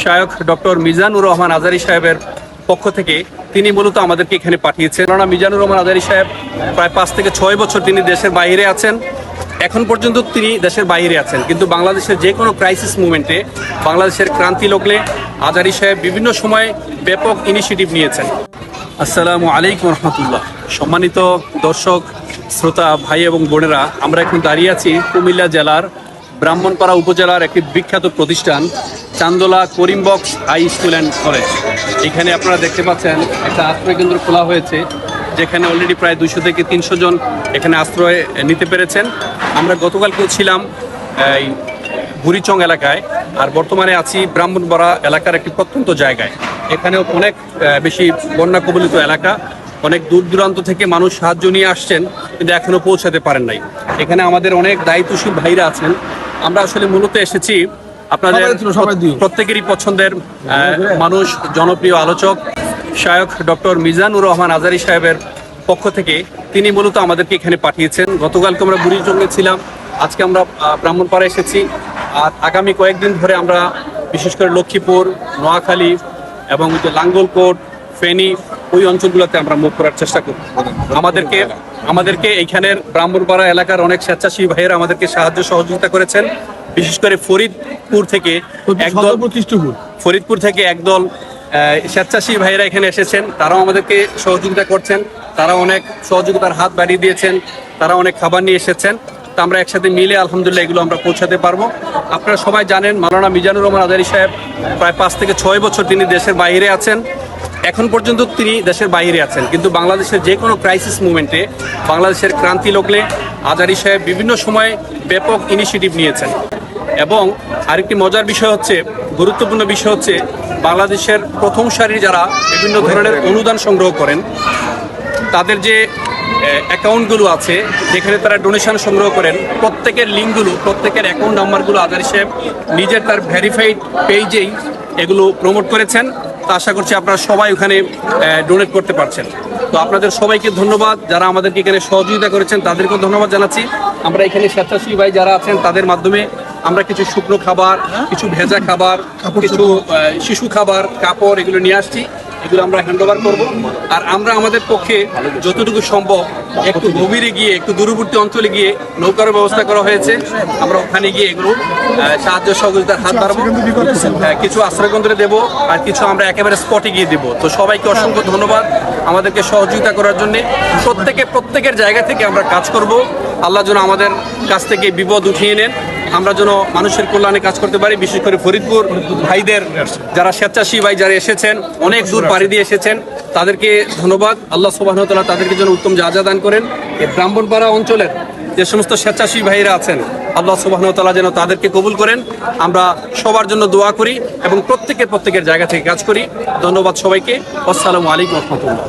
শায়খ doctor Mizanur Rahman Azhari সাহেবের পক্ষ থেকে তিনি মূলত আমাদেরকে এখানে পাঠিয়েছেন। কেননা মিজানুর রহমান আজারি সাহেব প্রায় 5 থেকে 6 বছর তিনি দেশের বাইরে আছেন। এখন পর্যন্ত তিনি দেশের বাইরে আছেন, কিন্তু বাংলাদেশের যে কোনো ক্রাইসিস মুভমেন্টে, বাংলাদেশের ক্রান্তি লগ্নে আজারি সাহেব বিভিন্ন সময় ব্যাপক ইনিশিয়েটিভ নিয়েছেন। আসসালামু আলাইকুম রহমতুল্লাহ। সম্মানিত দর্শক, শ্রোতা, ভাই এবং বোনেরা, আমরা এখন দাঁড়িয়ে আছি কুমিল্লা জেলার ব্রাহ্মণপাড়া উপজেলার একটি বিখ্যাত প্রতিষ্ঠান চান্দোলা Karimbaksh high school and college. এখানে আপনারা দেখতে পাচ্ছেন একটা আশ্রয় কেন্দ্র খোলা হয়েছে, যেখানে অলরেডি প্রায় 200 থেকে 300 জন এখানে আশ্রয় নিতে পেরেছেন। আমরা গতকালকেও ছিলাম এই বুড়িচং এলাকায়, আর বর্তমানে আছি ব্রাহ্মণপাড়া এলাকার একটি প্রত্যন্ত জায়গায়। এখানেও অনেক বেশি বন্যা কবলিত এলাকা, অনেক দূর দূরান্ত থেকে মানুষ সাহায্য নিয়ে আসছেন, কিন্তু এখনও পৌঁছাতে পারেন নাই। এখানে আমাদের অনেক দায়িত্বশীল ভাইরা আছেন। আমরা আসলে মূলত এসেছি আপনাদের প্রত্যেকেরই পছন্দের মানুষ, জনপ্রিয় আলোচক শায়খ ডক্টর মিজানুর রহমান আজারি সাহেবের পক্ষ থেকে তিনি মূলত আমাদেরকে এখানে পাঠিয়েছেন। গতকালকে আমরা বুড়িচঙ্গে ছিলাম, আজকে আমরা ব্রাহ্মণপাড়া এসেছি। আর আগামী কয়েকদিন ধরে আমরা বিশেষ করে লক্ষ্মীপুর, নোয়াখালী এবং লাঙ্গলকোট, ফেনী, ওই অঞ্চলগুলোতে আমরা মুভ করার চেষ্টা করি। আমাদেরকে এইখানের ব্রাহ্মণপাড়া এলাকার অনেক স্বেচ্ছাসেবী ভাইয়েরা আমাদেরকে সাহায্য সহযোগিতা করেছেন। বিশেষ করে ফরিদপুর থেকে একদল স্বেচ্ছাসেবী ভাইয়েরা এখানে এসেছেন, তারাও আমাদেরকে সহযোগিতা করছেন। তারা অনেক সহযোগিতার হাত বাড়িয়ে দিয়েছেন, তারা অনেক খাবার নিয়ে এসেছেন। তা আমরা একসাথে মিলে আলহামদুলিল্লাহ এগুলো আমরা পৌঁছাতে পারবো। আপনারা সবাই জানেন মাওলানা মিজানুর রহমান আজারি সাহেব প্রায় 5 থেকে 6 বছর তিনি দেশের বাইরে আছেন। এখন পর্যন্ত তিনি দেশের বাইরে আছেন, কিন্তু বাংলাদেশের যে কোনো ক্রাইসিস মুভমেন্টে, বাংলাদেশের ক্রান্তি লগ্নে আজারি সাহেব বিভিন্ন সময় ব্যাপক ইনিশিয়েটিভ নিয়েছেন। এবং আরেকটি মজার বিষয় হচ্ছে, গুরুত্বপূর্ণ বিষয় হচ্ছে, বাংলাদেশের প্রথম সারির যারা বিভিন্ন ধরনের অনুদান সংগ্রহ করেন, তাদের যে অ্যাকাউন্টগুলো আছে যেখানে তারা ডোনেশন সংগ্রহ করেন, প্রত্যেকের লিঙ্কগুলো, প্রত্যেকের অ্যাকাউন্ট নাম্বারগুলো আজারি সাহেব নিজের তার ভেরিফাইড পেজেই এগুলো প্রমোট করেছেন। তা আশা করছি আপনারা সবাই ওখানে ডোনেট করতে পারছেন। তো আপনাদের সবাইকে ধন্যবাদ, যারা আমাদেরকে এখানে সহযোগিতা করেছেন তাদেরকেও ধন্যবাদ জানাচ্ছি। আমরা এখানে স্বেচ্ছাসেবী ভাই যারা আছেন তাদের মাধ্যমে আমরা কিছু শুকনো খাবার, কিছু ভেজা খাবার, কিছু শিশু খাবার, কাপড় এগুলো নিয়ে আসছি। এগুলো আমরা হ্যান্ড ওভার করবো। আর আমরা আমাদের পক্ষে যতটুকু সম্ভব একটু গভীরে গিয়ে, একটু দূরবর্তী অঞ্চলে গিয়ে নৌকার ব্যবস্থা করা হয়েছে। আমরা ওখানে গিয়ে এগুলো সাহায্য সহযোগিতার হাত বাড়াবো, কিছু আশ্রয়কেন্দ্রে দেবো, আর কিছু আমরা একেবারে স্পটে গিয়ে দেবো। তো সবাইকে অসংখ্য ধন্যবাদ আমাদেরকে সহযোগিতা করার জন্য। প্রত্যেকের জায়গা থেকে আমরা কাজ করব। আল্লাহ যেন আমাদের কাছ থেকে বিপদ উঠিয়ে নেন, আমরা যেন মানুষের কল্যাণে কাজ করতে পারি। বিশেষ করে ফরিদপুর ভাইদের, যারা স্বেচ্ছাসেবী ভাই যারা এসেছেন, অনেক দূর পাড়ি দিয়ে এসেছেন, তাদেরকে ধন্যবাদ। আল্লাহ সুবহানাহু ওয়া তাআলা তাদেরকে যেন উত্তম জাযা দান করেন। এই ব্রাহ্মণপাড়া অঞ্চলের যে সমস্ত স্বেচ্ছাসেবী ভাইরা আছেন, আল্লাহ সুবহানাহু ওয়া তাআলা যেন তাদেরকে কবুল করেন। আমরা সবার জন্য দোয়া করি এবং প্রত্যেকের জায়গা থেকে কাজ করি। ধন্যবাদ সবাইকে। আসসালামু আলাইকুম ওয়া রাহমাতুল্লাহ।